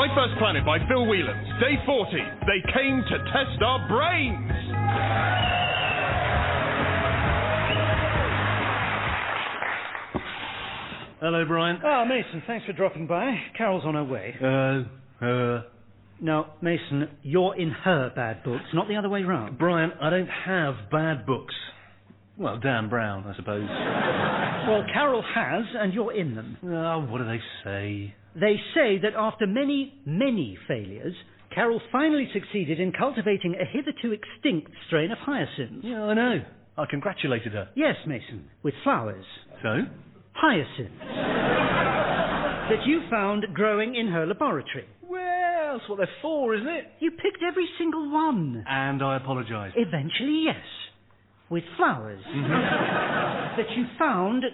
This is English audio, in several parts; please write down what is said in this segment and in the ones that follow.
My First Planet by Phil Whelans. Day 40. They came to test our brains. Hello, Brian. Oh, Mason, thanks for dropping by. Carol's on her way. Now, Mason, you're in her bad books, not the other way round. Brian, I don't have bad books. Well, Dan Brown, I suppose. Well, Carol has, and you're in them. Oh, what do they say? They say that after many, many failures, Carol finally succeeded in cultivating a hitherto extinct strain of hyacinths. Yeah, I know. I congratulated her. Yes, Mason, with flowers. So? Hyacinths. That you found growing in her laboratory. Well, that's what they're for, isn't it? You picked every single one. And I apologise. Eventually, yes. With flowers. That you found...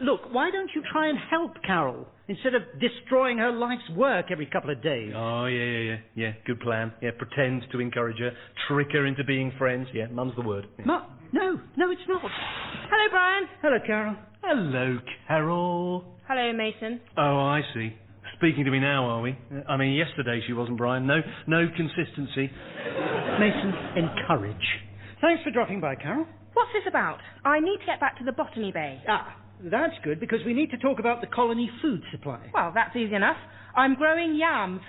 Look, why don't you try and help Carol instead of destroying her life's work every couple of days? Oh, yeah, good plan. Yeah, pretend to encourage her, trick her into being friends. Yeah, mum's the word. No, it's not. Hello, Brian. Hello, Carol. Hello, Carol. Hello, Mason. Oh, I see. Speaking to me now, are we? I mean, yesterday she wasn't, Brian. No consistency. Mason, encourage. Thanks for dropping by, Carol. What's this about? I need to get back to the botany bay. Ah, that's good, because we need to talk about the colony food supply. Well, that's easy enough. I'm growing yams.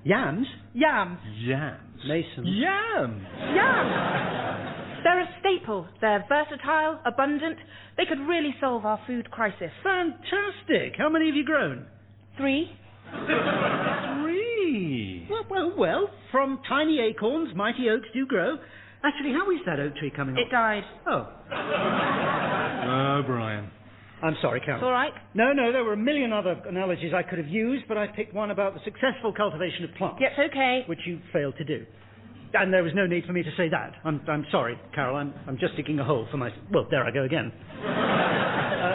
Yams? Yams. Yams. Mason. Yams. Yams. They're a staple. They're versatile, abundant. They could really solve our food crisis. Fantastic. How many have you grown? 3. 3? Well, from tiny acorns, mighty oaks do grow. Actually, how is that oak tree coming on? It died. Oh. Oh, Brian. I'm sorry, Carol. It's all right. No, there were a million other analogies I could have used, but I picked one about the successful cultivation of plants. Yes, okay. Which you failed to do. And there was no need for me to say that. I'm sorry, Carol. I'm just digging a hole for my... Well, there I go again.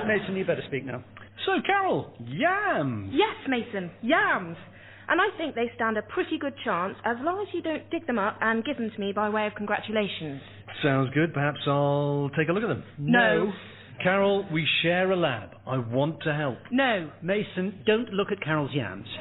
Mason, you better speak now. So, Carol, yams. Yes, Mason, yams. And I think they stand a pretty good chance as long as you don't dig them up and give them to me by way of congratulations. Sounds good. Perhaps I'll take a look at them. No. Carol, we share a lab. I want to help. No. Mason, don't look at Carol's yams.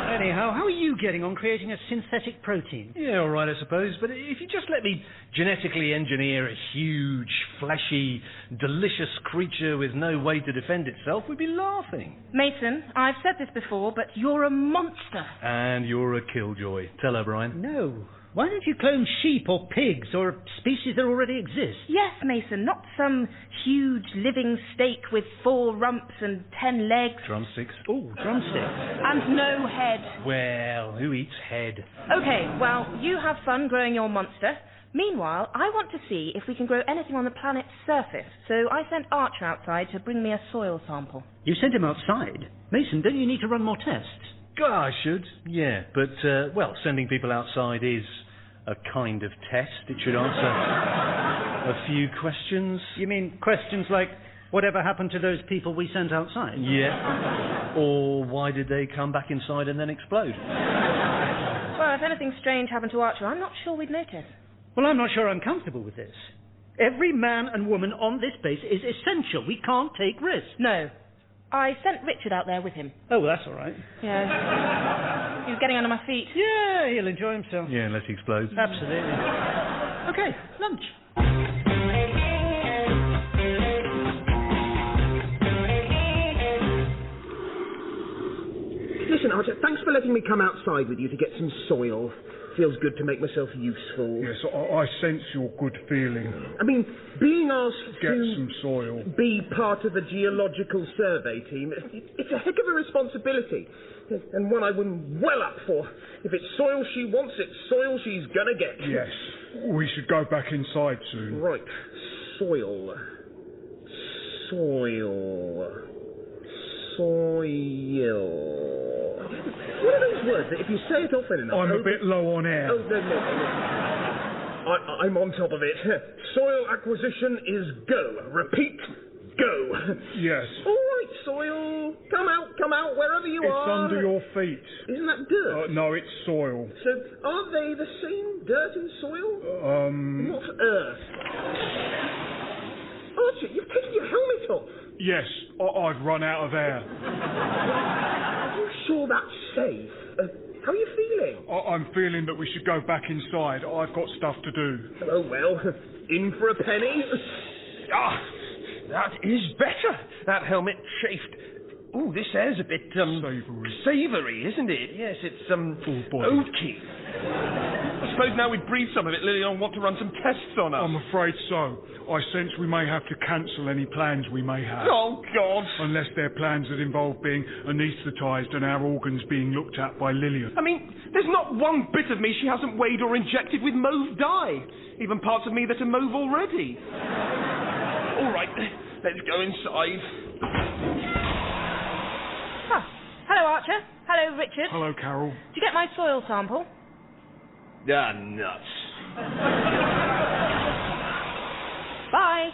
Anyhow, how are you getting on creating a synthetic protein? Yeah, all right, I suppose. But if you just let me genetically engineer a huge, fleshy, delicious creature with no way to defend itself, we'd be laughing. Mason, I've said this before, but you're a monster. And you're a killjoy. Tell her, Brian. No. Why don't you clone sheep or pigs or species that already exist? Yes, Mason, not some huge living steak with 4 rumps and 10 legs. Drumsticks. Oh, drumsticks. And no head. Well, who eats head? Okay, well, you have fun growing your monster. Meanwhile, I want to see if we can grow anything on the planet's surface, so I sent Archer outside to bring me a soil sample. You sent him outside? Mason, don't you need to run more tests? I should, yeah. But, sending people outside is a kind of test. It should answer a few questions. You mean questions like, whatever happened to those people we sent outside? Yeah. Or why did they come back inside and then explode? Well, if anything strange happened to Archer, I'm not sure we'd notice. Well, I'm not sure I'm comfortable with this. Every man and woman on this base is essential. We can't take risks. No. I sent Richard out there with him. Oh, well, that's all right. Yeah. He was getting under my feet. Yeah, he'll enjoy himself. Yeah, unless he explodes. Absolutely. Okay, lunch. Listen, Archer, thanks for letting me come outside with you to get some soil. Feels good to make myself useful. Yes, I sense your good feeling. I mean, being asked Get to some soil. be part of the geological survey team, it's a heck of a responsibility. And one I wouldn't well up for. If it's soil she wants, it's soil she's gonna get. Yes, we should go back inside soon. Right, soil. What are those words that if you say it often enough... I'm a bit low on air. Oh, no. I'm on top of it. Soil acquisition is go. Repeat, go. Yes. All right, soil. Come out, wherever you are. It's under your feet. Isn't that dirt? No, it's soil. So, are they the same, dirt and soil? Not earth. Archie, you've taken your helmet off. Yes, I've run out of air. Are you sure that safe, how are you feeling? I'm feeling that we should go back inside. I've got stuff to do. Oh, well, in for a penny? Ah, that is better. That helmet chafed. Ooh, this air's a bit, savoury, isn't it? Yes, it's, oaky. I suppose now we've breathed some of it, Lillian will want to run some tests on us. I'm afraid so. I sense we may have to cancel any plans we may have. Oh, God. Unless they're plans that involve being anaesthetised and our organs being looked at by Lillian. I mean, there's not one bit of me she hasn't weighed or injected with mauve dye. Even parts of me that are mauve already. All right, let's go inside. Ah, hello, Archer. Hello, Richard. Hello, Carol. Did you get my soil sample? Ah, nuts. Bye.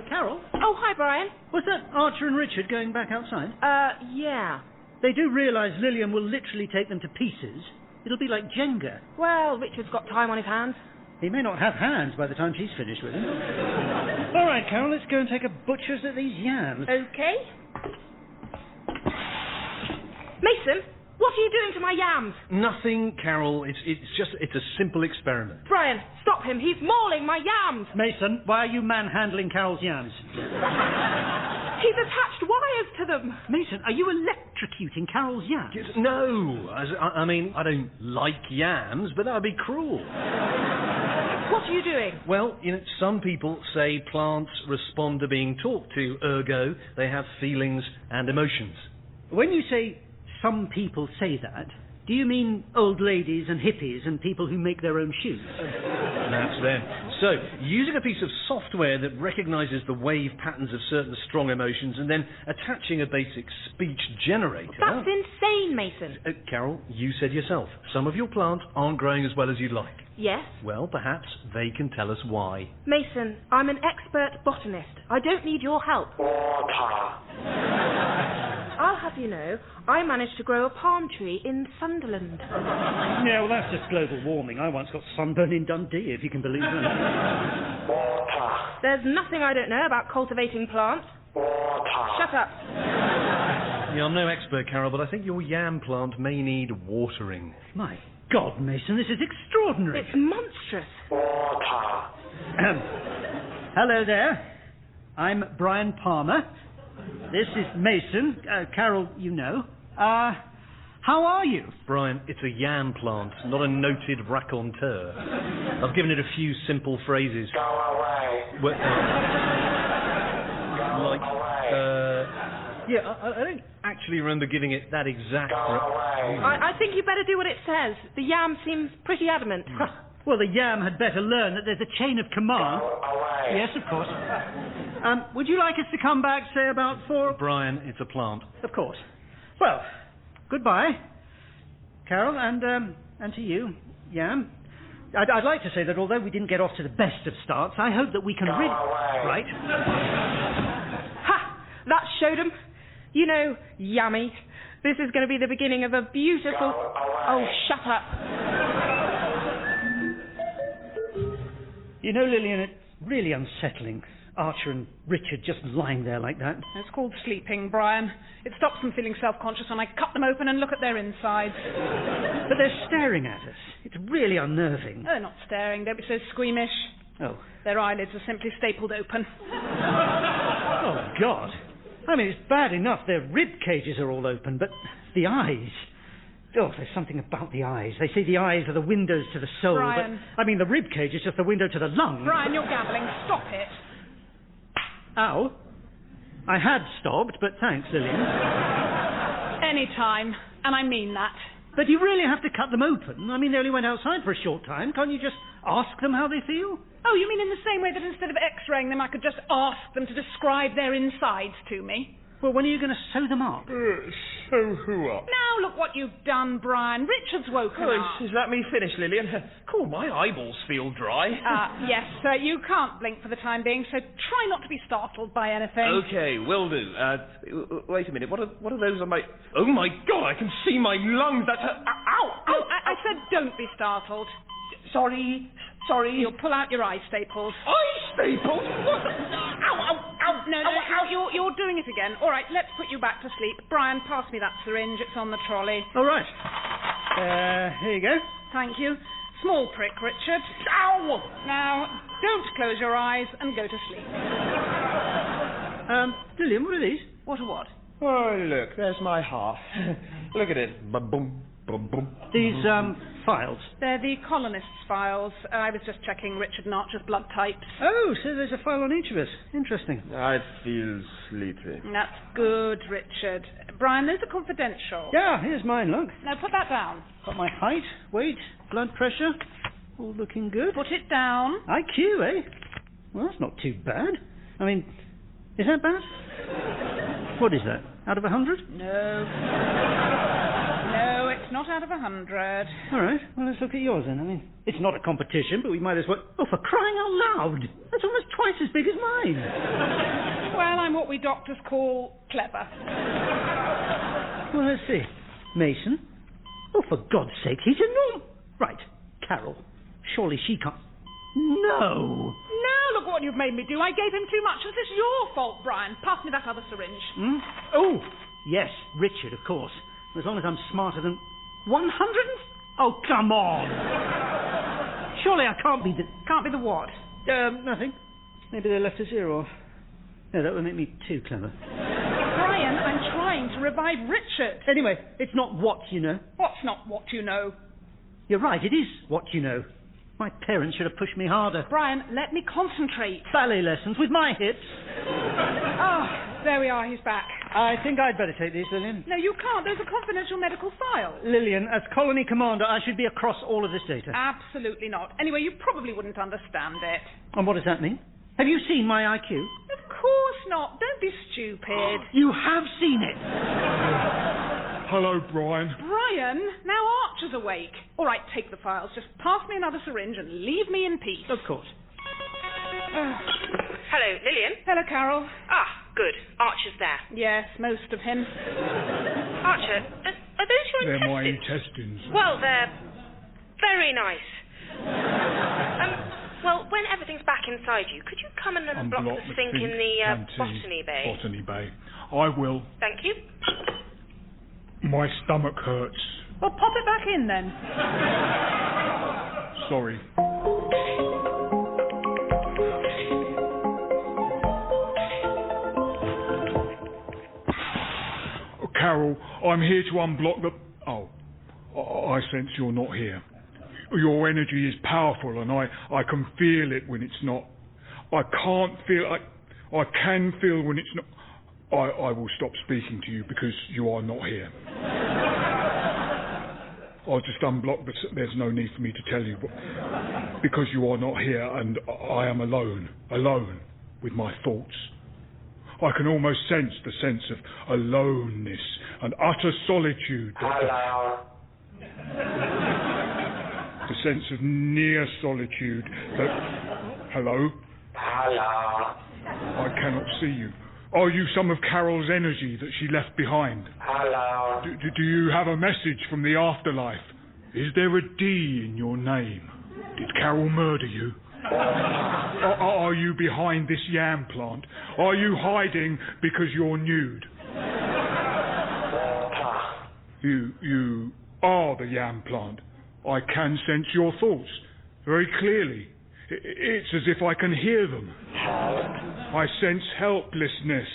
Carol? Oh, hi, Brian. Was that Archer and Richard going back outside? Yeah. They do realise Lillian will literally take them to pieces. It'll be like Jenga. Well, Richard's got time on his hands. He may not have hands by the time she's finished with him. All right, Carol, let's go and take a butcher's at these yams. Okay. Mason, what are you doing to my yams? Nothing, Carol. It's a simple experiment. Brian, stop him. He's mauling my yams. Mason, why are you manhandling Carol's yams? He's attached wires to them. Mason, are you electrocuting Carol's yams? No. I mean, I don't like yams, but that would be cruel. What are you doing? Well, some people say plants respond to being talked to, ergo, they have feelings and emotions. When you say some people say that, do you mean old ladies and hippies and people who make their own shoes? That's them. So, using a piece of software that recognises the wave patterns of certain strong emotions and then attaching a basic speech generator... That's insane, Mason. Carol, you said yourself, some of your plants aren't growing as well as you'd like. Yes. Well, perhaps they can tell us why. Mason, I'm an expert botanist. I don't need your help. I'll have you know, I managed to grow a palm tree in Sunderland. Yeah, well, that's just global warming. I once got sunburn in Dundee, if you can believe that. There's nothing I don't know about cultivating plants. Shut up. Yeah, I'm no expert, Carol, but I think your yam plant may need watering. My God, Mason, this is extraordinary. It's monstrous. Hello there. I'm Brian Palmer. This is Mason. Carol, you know. How are you? Brian, it's a yam plant, not a noted raconteur. I've given it a few simple phrases. Go away. Well, Go away. I don't actually remember giving it that exact... Go away. I think you better do what it says. The yam seems pretty adamant. Well, the yam had better learn that there's a chain of command. Go away. Yes, of course. Would you like us to come back, say, about 4... Brian, it's a plant. Of course. Well, goodbye, Carol, and to you, Yam. I'd like to say that although we didn't get off to the best of starts, I hope that we can... Go away. Right? Ha! That showed him. You know, yummy. This is going to be the beginning of a beautiful... Go away. Oh, shut up. You know, Lillian, it's really unsettling. Archer and Richard just lying there like that. It's called sleeping, Brian. It stops them feeling self-conscious when I cut them open and look at their insides. But they're staring at us. It's really unnerving. They're not staring. Don't be so squeamish. Oh. Their eyelids are simply stapled open. Oh, God. I mean, it's bad enough their rib cages are all open, but the eyes... Oh, there's something about the eyes. They say the eyes are the windows to the soul, Brian. but... I mean, the rib cage is just the window to the lungs. Brian, you're gabbling. Stop it. Ow. I had stopped, but thanks, Lillian. Any time. And I mean that. But you really have to cut them open. I mean, they only went outside for a short time. Can't you just ask them how they feel? Oh, you mean in the same way that instead of x-raying them, I could just ask them to describe their insides to me? Well, when are you going to sew them up? Sew who up? Now look what you've done, Brian. Richard's woken up. Is that me finished, Lillian? Cool, my eyeballs feel dry. Yes, you can't blink for the time being, so try not to be startled by anything. Okay, will do. Wait a minute, what are those on my... Oh my God, I can see my lungs! That's... Ow! Oh, I said don't be startled. Sorry. You'll pull out your eye staples. Eye staples? What? Ow! You're doing it again. All right, let's put you back to sleep. Brian, pass me that syringe. It's on the trolley. All right. Here you go. Thank you. Small prick, Richard. Ow! Now, don't close your eyes and go to sleep. Lillian, what are these? What a what? Oh, look, there's my heart. Look at it. Ba-boom, ba-boom. These, files. They're the colonists' files. I was just checking Richard and Archer's blood types. Oh, so there's a file on each of us. Interesting. I feel sleepy. That's good, Richard. Brian, those are confidential. Yeah, here's mine, look. Now put that down. Got my height, weight, blood pressure. All looking good. Put it down. IQ, eh? Well, that's not too bad. I mean, is that bad? What is that? Out of 100? No. No, it's not out of 100. All right, well, let's look at yours then. I mean, it's not a competition, but we might as well... Oh, for crying out loud! That's almost twice as big as mine. Well, I'm what we doctors call clever. Well, let's see. Mason? Oh, for God's sake, he's enormous. Right, Carol. Surely she can't... No! Now look what you've made me do. I gave him too much. This is your fault, Brian. Pass me that other syringe. Hmm? Oh, yes, Richard, of course. As long as I'm smarter than... 100? Oh, come on! Surely I can't be the... Can't be the what? Nothing. Maybe they left a zero off. No, that would make me too clever. Brian, I'm trying to revive Richard. Anyway, it's not what you know. What's not what you know? You're right, it is what you know. My parents should have pushed me harder. Brian, let me concentrate. Ballet lessons with my hips. Ah, there we are, he's back. I think I'd better take these, Lillian. No, you can't. Those are confidential medical files. Lillian, as colony commander, I should be across all of this data. Absolutely not. Anyway, you probably wouldn't understand it. And what does that mean? Have you seen my IQ? Of course not. Don't be stupid. You have seen it. Hello, Brian. Brian, now Archer's awake. All right, take the files. Just pass me another syringe and leave me in peace. Of course. Hello, Lillian. Hello, Carol. Ah, good. Archer's there. Yes, most of him. Archer, are those your They're my intestines? intestines. Well, they're very nice. Well, when everything's back inside you, could you come and unblock the sink in the botany bay? Botany bay. I will. Thank you. My stomach hurts. Well, pop it back in then. Sorry. Carol, I'm here to unblock the... Oh, I sense you're not here. Your energy is powerful and I can feel it when it's not. I can't feel... I can feel when it's not... I will stop speaking to you because you are not here. I'll just unblock, but there's no need for me to tell you. But because you are not here and I am alone with my thoughts. I can almost sense the sense of aloneness and utter solitude. Hello. The sense of near solitude that... Hello? Hello. I cannot see you. Are you some of Carol's energy that she left behind? Hello. Do you have a message from the afterlife? Is there a D in your name? Did Carol murder you? Are you behind this yam plant? Are you hiding because you're nude? You are the yam plant. I can sense your thoughts very clearly. It's as if I can hear them. I sense helplessness.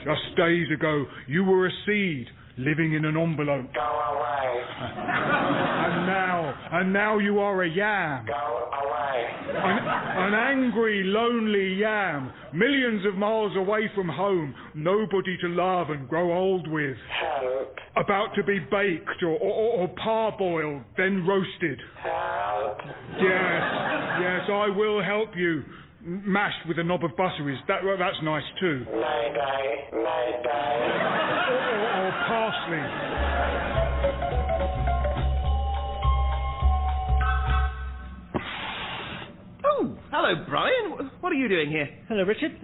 Just days ago, you were a seed living in an envelope. Go away. And now you are a yam. Go away. An angry, lonely yam, millions of miles away from home, nobody to love and grow old with. Help. About to be baked or parboiled, then roasted. Help. Yes, I will help you. Mashed with a knob of butter that's nice too. Mayday. Mayday. Or parsley. Oh, hello, Brian. What are you doing here? Hello, Richard.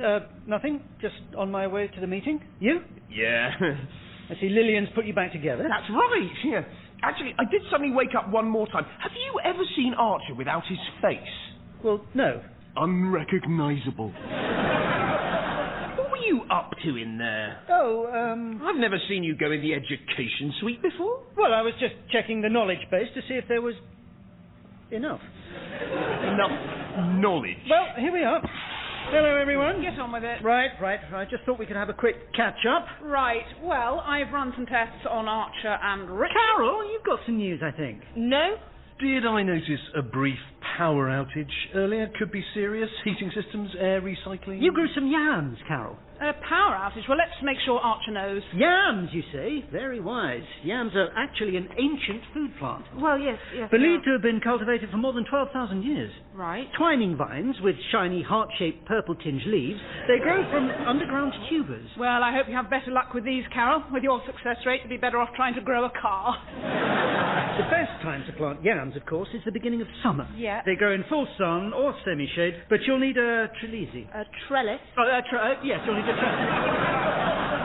Nothing. Just on my way to the meeting. You? Yeah. I see Lillian's put you back together. That's right, yeah. Actually, I did suddenly wake up one more time. Have you ever seen Archer without his face? Well, no. Unrecognisable. Well, were you up to in there? Oh, I've never seen you go in the education suite before. well, I was just checking the knowledge base to see if there was enough. Enough knowledge. Well, here we are. Hello, everyone. Get on with it. Right. I just thought we could have a quick catch-up. Right. Well, I've run some tests on Archer and Richard. Carol, you've got some news, I think. No? Did I notice a brief power outage earlier? Could be serious. Heating systems, air recycling. You grew some yams, Carol. A power outage. Well, let's make sure Archer knows. Yams, you see. Very wise. Yams are actually an ancient food plant. Well, yes. Believed to have been cultivated for more than 12,000 years. Right. Twining vines with shiny heart-shaped purple-tinged leaves, they grow from underground tubers. Well, I hope you have better luck with these, Carol. With your success rate, you'd be better off trying to grow a car. The best time to plant yams, of course, is the beginning of summer. Yeah. They grow in full sun or semi-shade, but you'll need a trellis. A trellis? Yes, you'll need a trellis.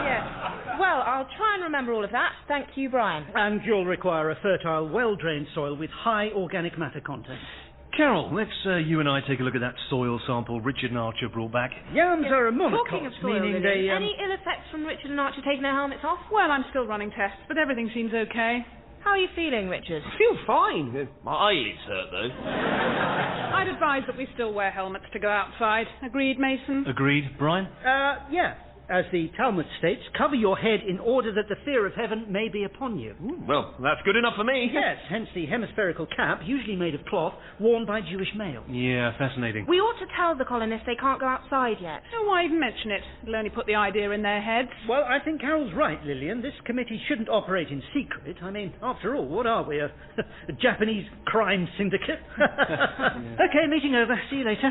Yes. Well, I'll try and remember all of that. Thank you, Brian. And you'll require a fertile, well-drained soil with high organic matter content. Carol, let's you and I take a look at that soil sample Richard and Archer brought back. Yams are a monocot, Talking of soil, meaning Lillian, they... any ill effects from Richard and Archer taking their helmets off? Well, I'm still running tests, but everything seems okay. How are you feeling, Richard? I feel fine. My eyelids hurt, though. I'd advise that we still wear helmets to go outside. Agreed, Mason? Agreed, Brian? Yeah. As the Talmud states, cover your head in order that the fear of heaven may be upon you. Well, that's good enough for me. Yes, hence the hemispherical cap, usually made of cloth, worn by Jewish males. Yeah, fascinating. We ought to tell the colonists they can't go outside yet. Oh, why even mention it? It'll only put the idea in their heads. Well, I think Carol's right, Lillian. This committee shouldn't operate in secret. I mean, after all, what are we, a Japanese crime syndicate? Okay, meeting over. See you later.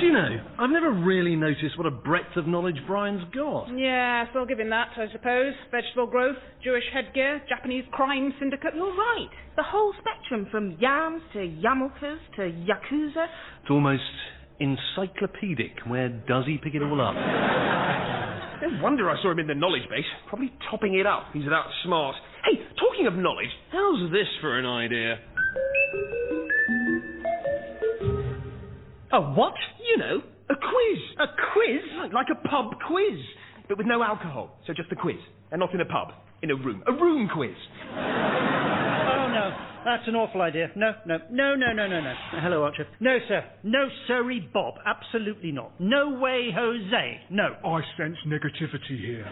Do you know, I've never really noticed what a breadth of knowledge Brian's got. Yes, I'll give him that, I suppose. Vegetable growth, Jewish headgear, Japanese crime syndicate. You're right. The whole spectrum from yams to yamulkas to yakuza. It's almost encyclopedic. Where does he pick it all up? No wonder I saw him in the knowledge base. Probably topping it up. He's that smart. Hey, talking of knowledge, how's this for an idea? A what? You know, a quiz. A quiz? Like a pub quiz, but with no alcohol. So just a quiz, and not in a pub, in a room. A room quiz. Oh, no. That's an awful idea. No. Hello, Archer. No, sir. No, sirree, Bob. Absolutely not. No way, Jose. No. I sense negativity here.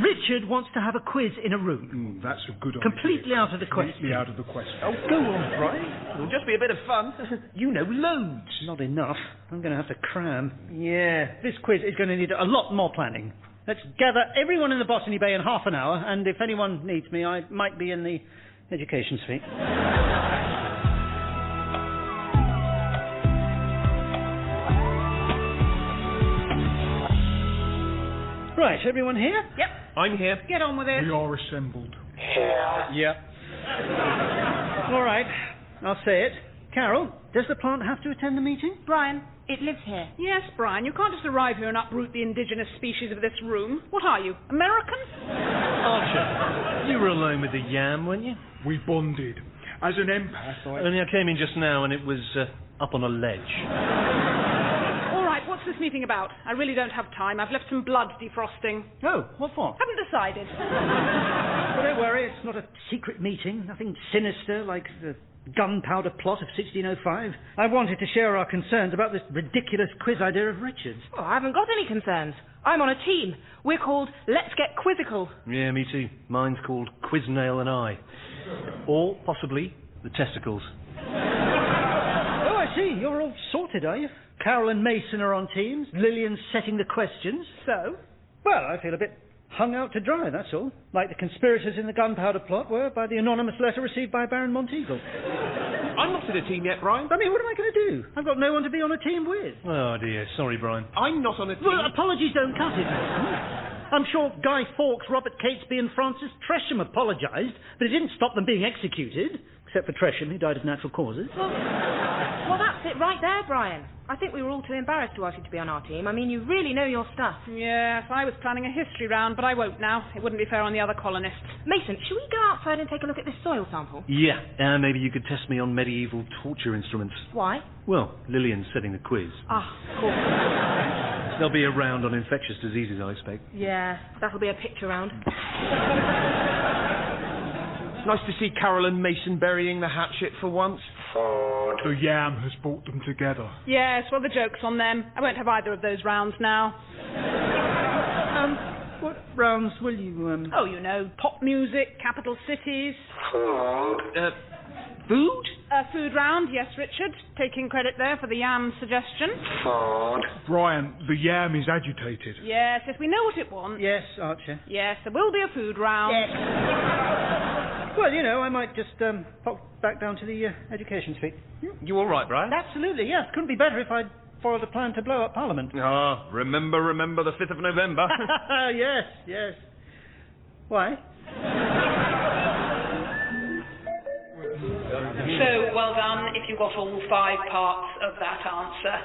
Richard wants to have a quiz in a room. That's a good idea. Completely out of the question. Completely out of the question. Oh, go on, Brian. It'll just be a bit of fun. You know loads. Not enough. I'm going to have to cram. Yeah. This quiz is going to need a lot more planning. Let's gather everyone in the Botany Bay in half an hour, and if anyone needs me, I might be in the education suite. Right, everyone here? Yep. I'm here. Get on with it. We are assembled. Yep. All right, I'll say it. Carol, does the plant have to attend the meeting? Brian, it lives here. Yes, Brian, you can't just arrive here and uproot the indigenous species of this room. What are you, American? Archer, you were alone with the yam, weren't you? We bonded. As an empath, Only I came in just now and it was up on a ledge. All right, what's this meeting about? I really don't have time. I've left some blood defrosting. Oh, what for? Haven't decided. Well, don't worry, it's not a secret meeting. Nothing sinister like the gunpowder plot of 1605. I wanted to share our concerns about this ridiculous quiz idea of Richard's. Oh, I haven't got any concerns. I'm on a team. We're called Let's Get Quizzical. Yeah, me too. Mine's called Quiznail and I. Or, possibly, the testicles. Oh, I see. You're all sorted, are you? Carol and Mason are on teams. Lillian's setting the questions. So? Well, I feel a bit hung out to dry, that's all. Like the conspirators in the gunpowder plot were by the anonymous letter received by Baron Monteagle. I'm not in a team yet, Brian. I mean, what am I going to do? I've got no one to be on a team with. Oh, dear. Sorry, Brian. I'm not on a team. Well, apologies don't cut it, Mason. I'm sure Guy Fawkes, Robert Catesby and Francis Tresham apologised, but it didn't stop them being executed. Except for Tresham, who died of natural causes. Well, that's it right there, Brian. I think we were all too embarrassed to ask you to be on our team. I mean, you really know your stuff. Yes, I was planning a history round, but I won't now. It wouldn't be fair on the other colonists. Mason, should we go outside and take a look at this soil sample? Yeah, maybe you could test me on medieval torture instruments. Why? Well, Lillian's setting the quiz. Ah, of course. There'll be a round on infectious diseases, I expect. Yeah, that'll be a picture round. It's nice to see Carol and Mason burying the hatchet for once. Food. The yam has brought them together. Yes, well, the joke's on them. I won't have either of those rounds now. What rounds will you, Oh, you know, pop music, capital cities. Food. Food? Food round, yes, Richard. Taking credit there for the yam suggestion. Food. Brian, the yam is agitated. Yes, we know what it wants. Yes, Archer. Yes, there will be a food round. Yes. Well, you know, I might just pop back down to the education suite. You all right, Brian? Absolutely, yes. Couldn't be better if I'd foiled a plan to blow up Parliament. Ah, remember the 5th of November. Yes. Why? So, well done if you got all 5 parts of that answer.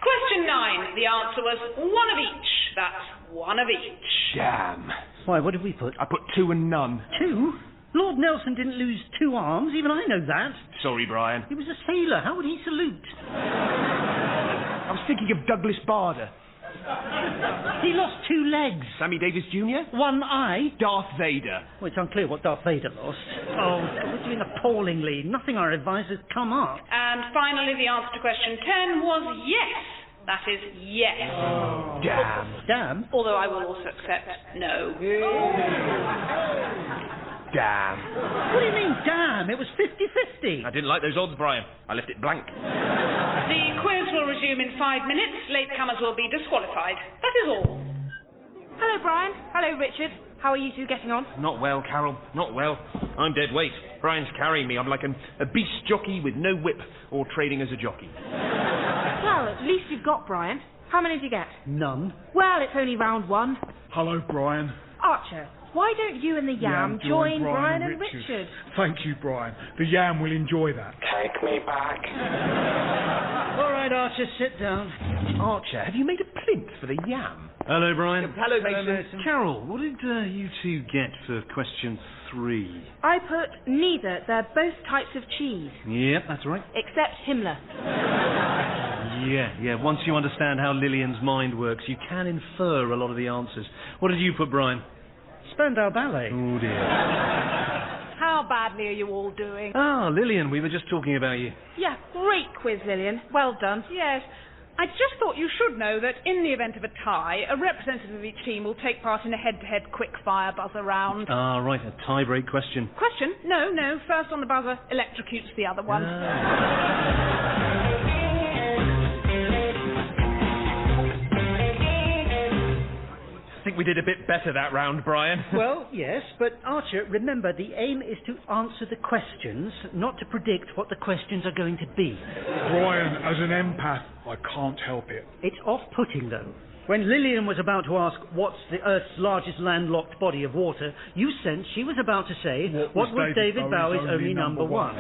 Question 9. The answer was 1 of each. That's 1 of each. Damn. Why, what did we put? I put 2 and none. 2? Lord Nelson didn't lose 2 arms, even I know that. Sorry, Brian. He was a sailor, how would he salute? I was thinking of Douglas Bader. He lost 2 legs. Sammy Davis Jr.? 1 eye. Darth Vader. Well, it's unclear what Darth Vader lost. Oh, we're doing appallingly. Nothing our advisors come up. And finally, the answer to question 10 was yes. That is yes. Oh, Damn? Although I will also accept no. Damn. What do you mean, damn? It was 50-50. I didn't like those odds, Brian. I left it blank. The quiz will resume in 5 minutes. Latecomers will be disqualified. That is all. Hello, Brian. Hello, Richard. How are you two getting on? Not well, Carol. Not well. I'm dead weight. Brian's carrying me. I'm like a beast jockey with no whip or trading as a jockey. Well, at least you've got Brian. How many did you get? None. Well, it's only round 1. Hello, Brian. Archer, why don't you and the yam join Brian and Richard? Thank you, Brian. The yam will enjoy that. Take me back. All right, Archer, sit down. Archer, have you made a plinth for the yam? Hello, Brian. Hello, Mason. Carol, what did you 2 get for question 3? I put neither. They're both types of cheese. Yep, that's right. Except Himmler. Yeah. Once you understand how Lillian's mind works, you can infer a lot of the answers. What did you put, Brian? Spandau Ballet. Oh, dear. How badly are you all doing? Ah, Lillian, we were just talking about you. Yeah, great quiz, Lillian. Well done. Yes. I just thought you should know that in the event of a tie, a representative of each team will take part in a head-to-head quick-fire buzzer round. Ah, right, a tie-break question. Question? No. First on the buzzer electrocutes the other one. I think we did a bit better that round, Brian. Well, yes, but Archer, remember, the aim is to answer the questions, not to predict what the questions are going to be. Brian, as an empath, I can't help it. It's off-putting, though. When Lillian was about to ask, what's the Earth's largest landlocked body of water, you sensed she was about to say, what was David Bowie's only number 1?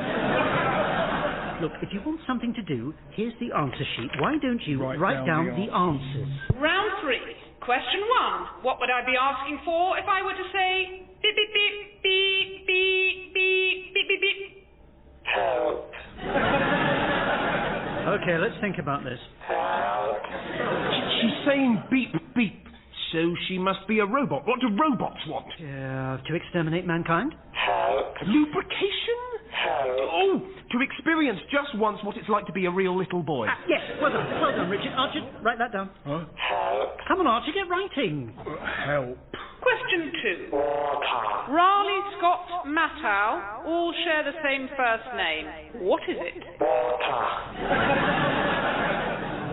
Look, if you want something to do, here's the answer sheet. Why don't you write down the answers? Round 3. Question 1. What would I be asking for if I were to say beep, beep, beep, beep, beep, beep, beep, beep, beep? Help. Okay, let's think about this. Help. She's saying beep, beep, so she must be a robot. What do robots want? To exterminate mankind? Help. Lubrication? Help. Oh, to experience just once what it's like to be a real little boy. Yes, well done, Richard. Archer, write that down. Huh? Help. Come on, Archer, get writing. Help. Question 2. Water. Raleigh, Scott, Mattow all share the same first name. What is it? Water.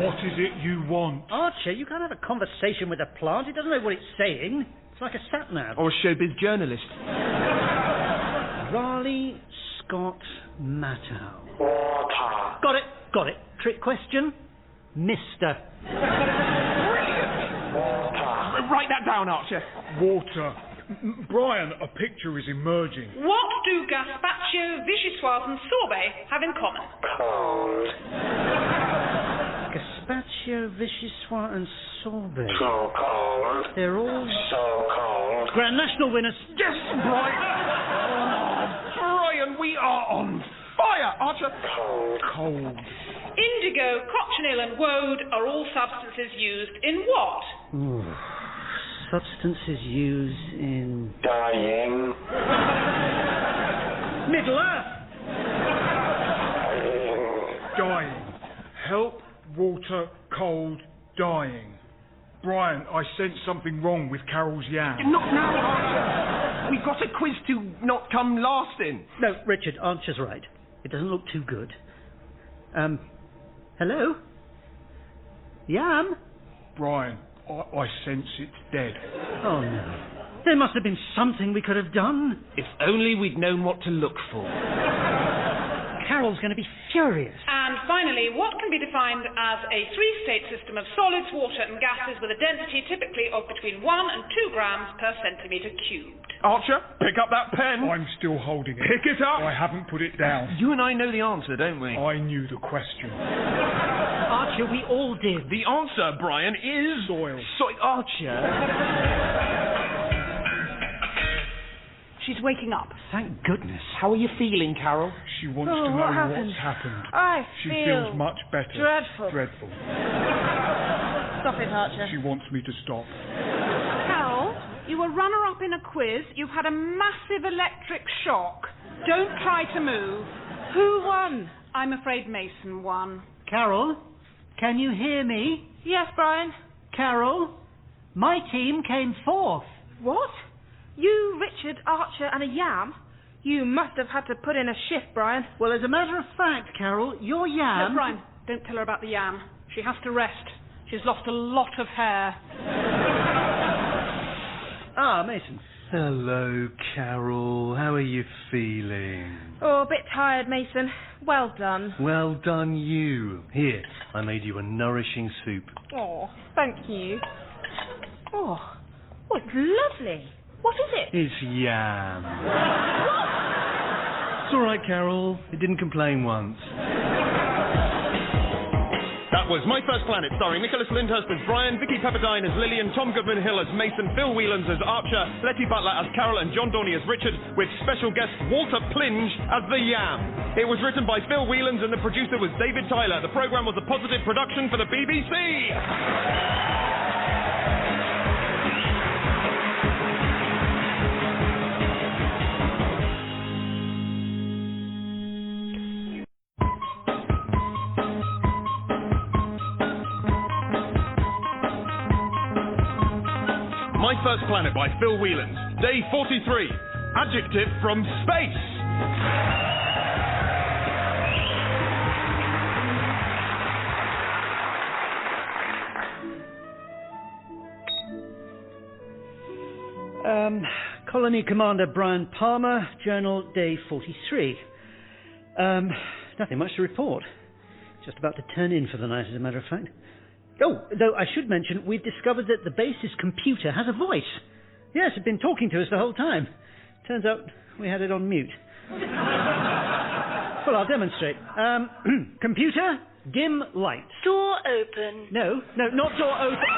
What is it you want? Archer, you can't have a conversation with a plant. It doesn't know what it's saying. It's like a sat-nav. Or a showbiz journalist. Raleigh, Scott, Mattow. Water. Got it. Trick question? Mr. Water. Write that down, Archer. Water. Brian, a picture is emerging. What do gazpacho, vichyssoise and sorbet have in common? Cold. Ratio, Vichyssoise and Sorbet. So cold. They're all... So cold. Grand National winners. Yes, Brian! Oh, Brian, we are on fire! Archer... Cold. Indigo, cochineal and woad are all substances used in what? Ooh. Substances used in... Dying. Middle Earth. Dying. Help, water, cold, dying. Brian, I sense something wrong with Carol's yam. Not now, Archer! We've got a quiz to not come last in. No, Richard, Archer's right. It doesn't look too good. Hello? Yam? Brian, I sense it's dead. Oh, no. There must have been something we could have done. If only we'd known what to look for. Carol's going to be furious. And finally, what can be defined as a three-state system of solids, water and gases with a density typically of between 1 and 2 grams per centimetre cubed? Archer, pick up that pen. I'm still holding it. Pick it up. I haven't put it down. You and I know the answer, don't we? I knew the question. Archer, we all did. The answer, Brian, is... Soil. Archer... She's waking up. Thank goodness. How are you feeling, Carol? She wants to know what what's happened. I She feel feels much better. dreadful. Dreadful. Stop it, Archer. She wants me to stop. Carol, you were runner-up in a quiz. You've had a massive electric shock. Don't try to move. Who won? I'm afraid Mason won. Carol, can you hear me? Yes, Brian. Carol, my team came fourth. What? You, Richard, Archer and a yam? You must have had to put in a shift, Brian. Well, as a matter of fact, Carol, your yam... No, Brian, don't tell her about the yam. She has to rest. She's lost a lot of hair. Ah, Mason. Hello, Carol. How are you feeling? Oh, a bit tired, Mason. Well done. Well done, you. Here, I made you a nourishing soup. Oh, thank you. Oh, it's lovely. What is it? It's yam. It's all right, Carol. It didn't complain once. That was My First Planet, starring Nicholas Lyndhurst as Brian, Vicki Pepperdine as Lillian, Tom Goodman-Hill as Mason, Phil Whelans as Archer, Letty Butler as Carol and John Dorney as Richard, with special guest Walter Plinge as the Yam. It was written by Phil Whelans and the producer was David Tyler. The programme was a positive production for the BBC. My First Planet by Phil Whelans. Day 43. Adjective from space. Colony Commander Brian Palmer, Journal, Day 43. Nothing much to report. Just about to turn in for the night, as a matter of fact. Oh, though I should mention, we've discovered that the base's computer has a voice. Yes, it's been talking to us the whole time. Turns out we had it on mute. Well, I'll demonstrate. Computer, dim lights. Door open. No, not door open.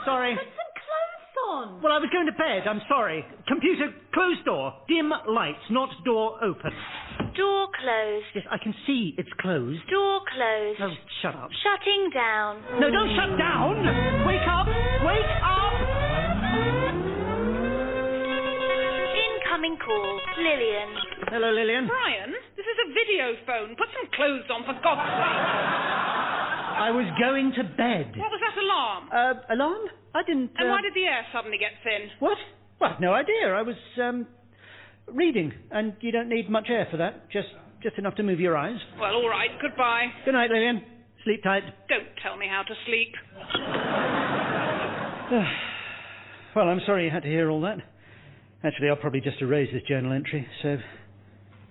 Sorry. Put some clothes on. Well, I was going to bed. I'm sorry. Computer, close door. Dim lights, not door open. Door closed. Yes, I can see it's closed. Door closed. Oh, shut up. Shutting down. No, don't shut down. Wake up. Wake up. Incoming call. Lillian. Hello, Lillian. Brian, this is a video phone. Put some clothes on, for God's sake. I was going to bed. What was that alarm? Alarm? I didn't... And why did the air suddenly get thin? What? Well, no idea. I was, reading, and you don't need much air for that. Just enough to move your eyes. Well, all right. Goodbye. Good night, Lillian. Sleep tight. Don't tell me how to sleep. Well, I'm sorry you had to hear all that. Actually, I'll probably just erase this journal entry, so...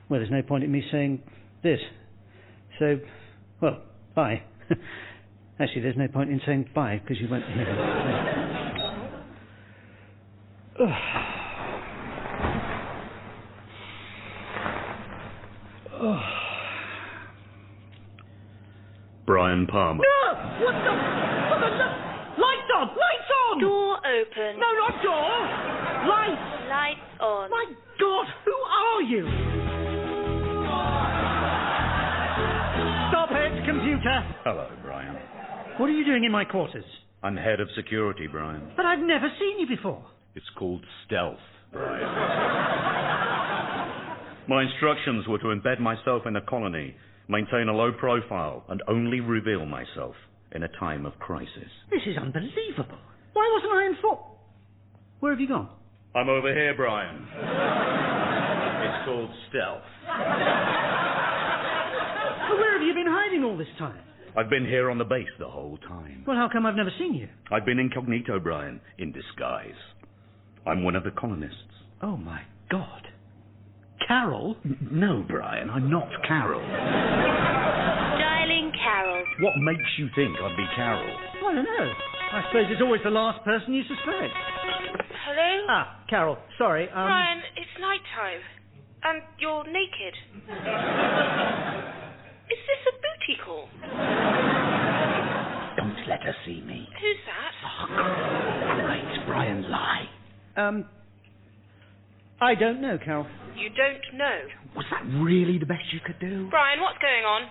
Well, there's no point in me saying this. So, well, bye. Actually, there's no point in saying bye, because you won't hear it. Brian compartment. No! What the... Lights on! Lights on! Door open. No, not door! Lights! Lights on. My God, who are you? Stop it, computer! Hello, Brian. What are you doing in my quarters? I'm head of security, Brian. But I've never seen you before. It's called stealth, Brian. My instructions were to embed myself in the colony, maintain a low profile, and only reveal myself in a time of crisis. This is unbelievable. Why wasn't I informed? Where have you gone? I'm over here, Brian. It's called stealth. Well, where have you been hiding all this time? I've been here on the base the whole time. Well, how come I've never seen you? I've been incognito, Brian, in disguise. I'm one of the colonists. Oh, my God. Carol? No, Brian, I'm not Carol. Dialing Carol. What makes you think I'd be Carol? I don't know. I suppose it's always the last person you suspect. Hello? Ah, Carol, sorry. Brian, it's night time. And you're naked. Is this a booty call? Don't let her see me. Who's that? Oh, great, Brian, lie. I don't know, Carol. You don't know. Was that really the best you could do? Brian, what's going on?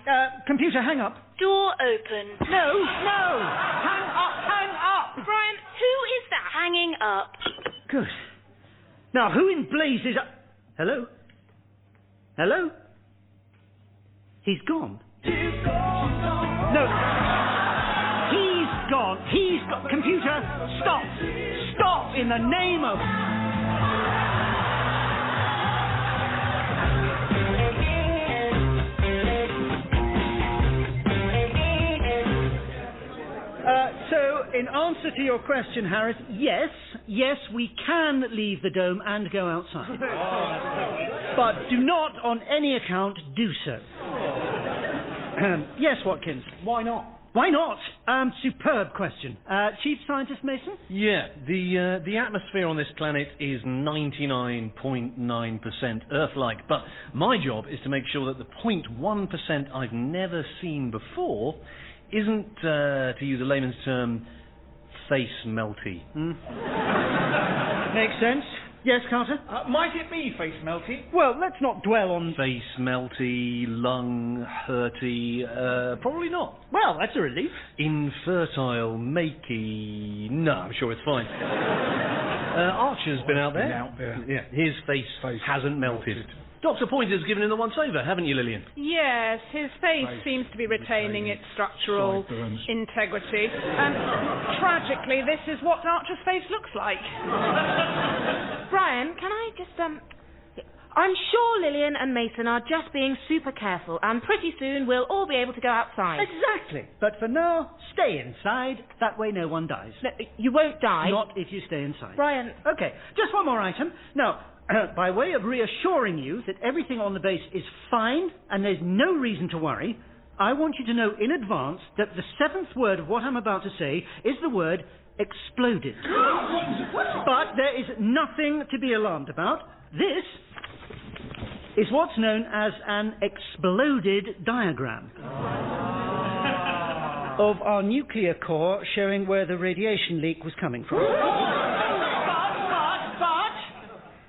Computer, hang up. Door open. No! Hang up! Brian, who is that? Hanging up. Good. Now, who in blazes... Hello? Hello? He's gone. No. He's gone. Computer, stop. Stop in the name of... So, in answer to your question, Harris, yes, we can leave the dome and go outside. But do not, on any account, do so. Yes, Watkins. Why not? Why not? Superb question. Chief Scientist Mason? Yeah, the atmosphere on this planet is 99.9% Earth-like, but my job is to make sure that the 0.1% I've never seen before isn't, to use a layman's term, face melty. Makes sense. Yes, Carter? Might it be face melty? Well, let's not dwell on... Face melty, lung hurty, probably not. Well, that's a relief. Infertile, makey... No, I'm sure it's fine. Archer's been out there. Yeah, his face hasn't melted. Dr. Pointer's given him the once-over, haven't you, Lillian? Yes, his face seems to be retaining its structural integrity. And tragically, this is what Archer's face looks like. Brian, can I just, I'm sure Lillian and Mason are just being super careful, and pretty soon we'll all be able to go outside. Exactly. But for now, stay inside. That way no one dies. No, you won't die. Not if you stay inside. Brian. Okay, just one more item. Now, by way of reassuring you that everything on the base is fine and there's no reason to worry, I want you to know in advance that the seventh word of what I'm about to say is the word exploded. But there is nothing to be alarmed about. This is what's known as an exploded diagram of our nuclear core showing where the radiation leak was coming from.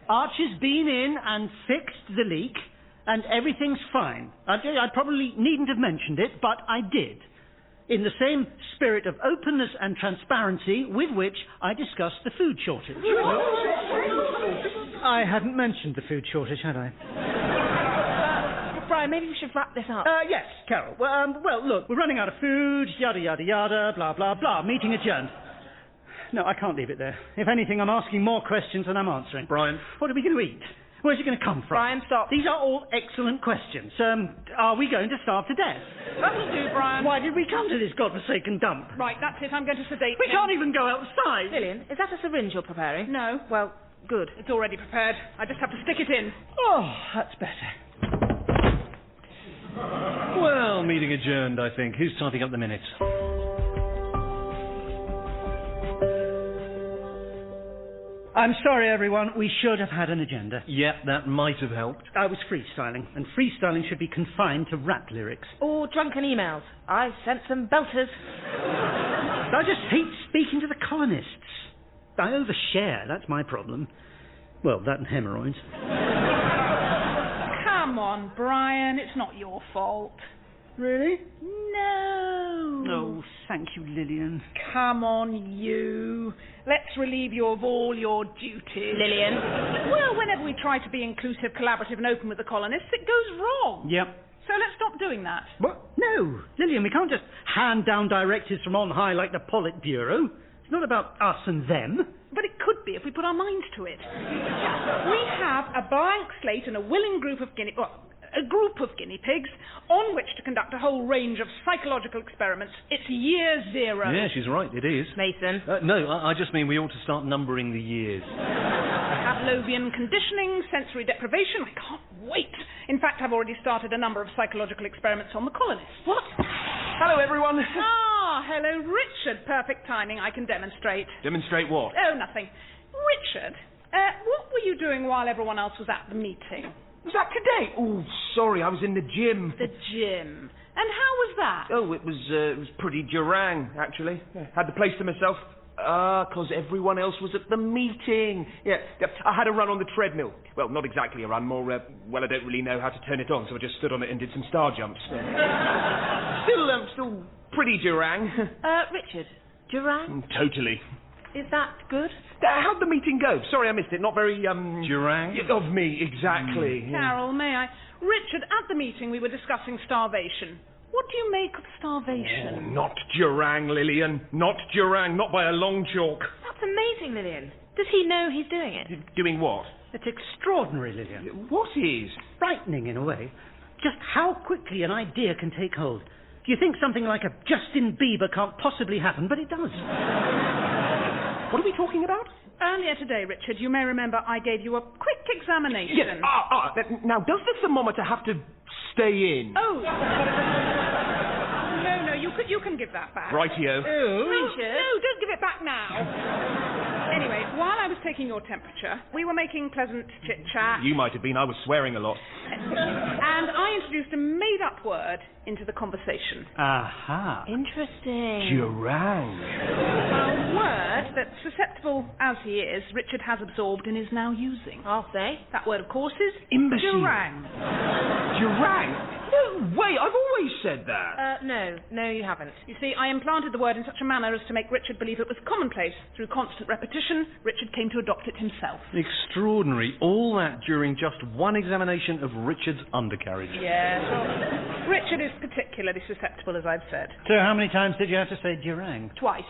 Archer's been in and fixed the leak, and everything's fine. I probably needn't have mentioned it, but I did. In the same spirit of openness and transparency with which I discussed the food shortage. I hadn't mentioned the food shortage, had I? Brian, maybe we should wrap this up. Yes, Carol. Well, look, we're running out of food, yada, yada, yada, blah, blah, blah. Meeting adjourned. No, I can't leave it there. If anything, I'm asking more questions than I'm answering. Brian. What are we going to eat? Where's it going to come from? Brian, stop. These are all excellent questions. Are we going to starve to death? That'll do, Brian. Why did we come to this godforsaken dump? Right, that's it. I'm going to sedate We him. can't even go outside. Lillian, is that a syringe you're preparing? No. Well, good. It's already prepared. I just have to stick it in. Oh, that's better. Well, meeting adjourned, I think. Who's typing up the minutes? I'm sorry, everyone. We should have had an agenda. Yep, that might have helped. I was freestyling, and freestyling should be confined to rap lyrics. Or drunken emails. I've sent some belters. I just hate speaking to the colonists. I overshare, that's my problem. Well, that and hemorrhoids. Come on, Brian, it's not your fault. Really? No. Oh, thank you, Lillian. Come on, you. Let's relieve you of all your duties. Lillian? Well, whenever we try to be inclusive, collaborative and open with the colonists, it goes wrong. Yep. So let's stop doing that. What? No, Lillian, we can't just hand down directives from on high like the Politburo. It's not about us and them. But it could be if we put our minds to it. We have a blank slate and a willing group of guinea pigs on which to conduct a whole range of psychological experiments. It's year 0. Yeah, she's right, it is. Mason? No, I just mean we ought to start numbering the years. Pavlovian conditioning, sensory deprivation. I can't wait. In fact, I've already started a number of psychological experiments on the colonists. What? Hello, everyone. Hello, Richard. Perfect timing. I can demonstrate. Demonstrate what? Oh, nothing. Richard, what were you doing while everyone else was at the meeting? Was that today? Oh, sorry, I was in the gym. The gym. And how was that? Oh, it was pretty durang, actually. Had the place to myself. 'Cause everyone else was at the meeting. Yeah, I had a run on the treadmill. Well, not exactly a run, more, I don't really know how to turn it on, so I just stood on it and did some star jumps. Still pretty durang. Richard, durang? Totally. Is that good? How'd the meeting go? Sorry, I missed it. Not very, Durang? Of me, exactly. Carol, may I? Richard, at the meeting we were discussing starvation. What do you make of starvation? Oh, not durang, Lillian. Not durang. Not by a long chalk. That's amazing, Lillian. Does he know he's doing it? Doing what? It's extraordinary, Lillian. What is? Frightening, in a way. Just how quickly an idea can take hold. You think something like a Justin Bieber can't possibly happen, but it does. What are we talking about? Earlier today, Richard, you may remember I gave you a quick examination. Yes. Now, does the thermometer have to stay in? Oh. No, you can give that back. Rightio. Richard. No, don't give it back now. Anyway, while I was taking your temperature, we were making pleasant chit-chat. You might have been. I was swearing a lot. And I introduced a made-up word into the conversation. Aha. Interesting. Durang. A word that, susceptible as he is, Richard has absorbed and is now using. I'll say. That word, of course, is imbecile. Durang. Durang? No way, I've always said that. No, you haven't. You see, I implanted the word in such a manner as to make Richard believe it was commonplace. Through constant repetition, Richard came to adopt it himself. Extraordinary. All that during just one examination of Richard's undercarriage. Yes, well, Richard is particularly susceptible, as I've said. So how many times did you have to say durang? Twice.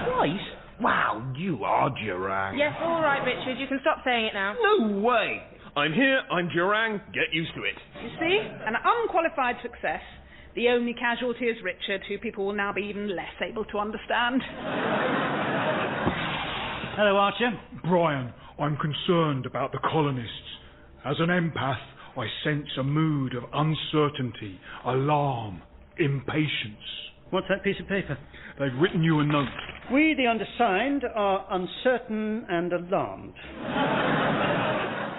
Twice? Wow, you are durang. Yes, all right, Richard, you can stop saying it now. No way. I'm here, I'm durang, get used to it. You see, an unqualified success. The only casualty is Richard, who people will now be even less able to understand. Hello, Archer. Brian, I'm concerned about the colonists. As an empath, I sense a mood of uncertainty, alarm, impatience. What's that piece of paper? They've written you a note. We, the undersigned, are uncertain and alarmed.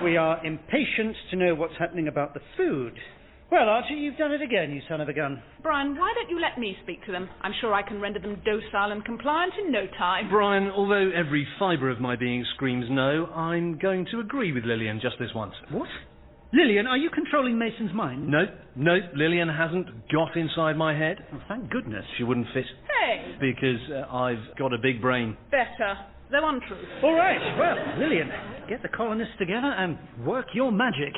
We are impatient to know what's happening about the food. Well, Archie, you've done it again, you son of a gun. Brian, why don't you let me speak to them? I'm sure I can render them docile and compliant in no time. Brian, although every fibre of my being screams no, I'm going to agree with Lillian just this once. What? Lillian, are you controlling Mason's mind? No, Lillian hasn't got inside my head. Oh, thank goodness. She wouldn't fit. Hey! Because I've got a big brain. Better, though untrue. All right, well, Lillian, get the colonists together and work your magic.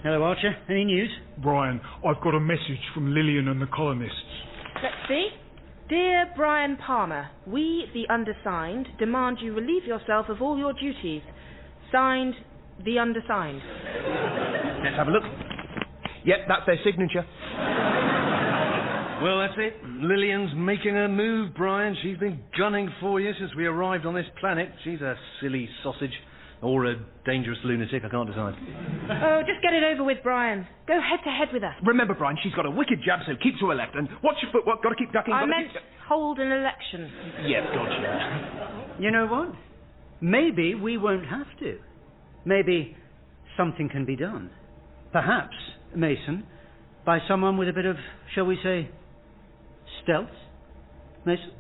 Hello, Archer. Any news? Brian, I've got a message from Lillian and the colonists. Let's see. Dear Brian Palmer, we, the undersigned, demand you relieve yourself of all your duties. Signed, the undersigned. Let's have a look. Yep, that's their signature. Well, that's it. Lillian's making her move, Brian. She's been gunning for you since we arrived on this planet. She's a silly sausage. Or a dangerous lunatic, I can't decide. Oh, just get it over with, Brian. Go head to head with her. Remember, Brian, she's got a wicked jab, so keep to her left. And watch your foot. What? Got to keep ducking. I meant hold an election. Yeah, gotcha. You know what? Maybe we won't have to. Maybe something can be done. Perhaps, Mason, by someone with a bit of, shall we say, stealth? Mason?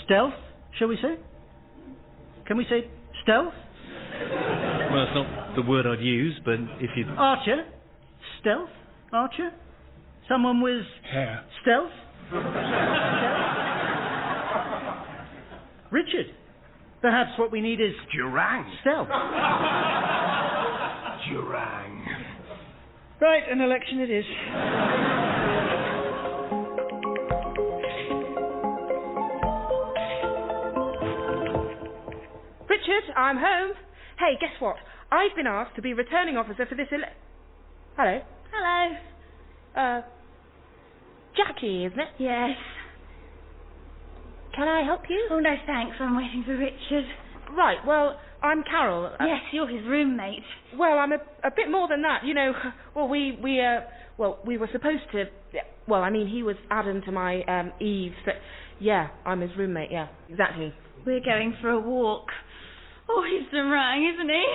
Stealth, shall we say? Can we say stealth? Well, it's not the word I'd use, but if you... Archer? Stealth? Archer? Someone with... Hair. Stealth? Richard, perhaps what we need is... Durang. Stealth. Durang. Right, an election it is. Richard, I'm home. Hey, guess what? I've been asked to be returning officer for this Hello? Hello. Jackie, isn't it? Yes. Can I help you? Oh, no, thanks. I'm waiting for Richard. Right, well, I'm Carol. Yes, you're his roommate. Well, I'm a bit more than that. You know, well, we were supposed to... Well, I mean, he was Adam to my Eve, but yeah, I'm his roommate, yeah, exactly. We're going for a walk. Oh, he's the rang, isn't he?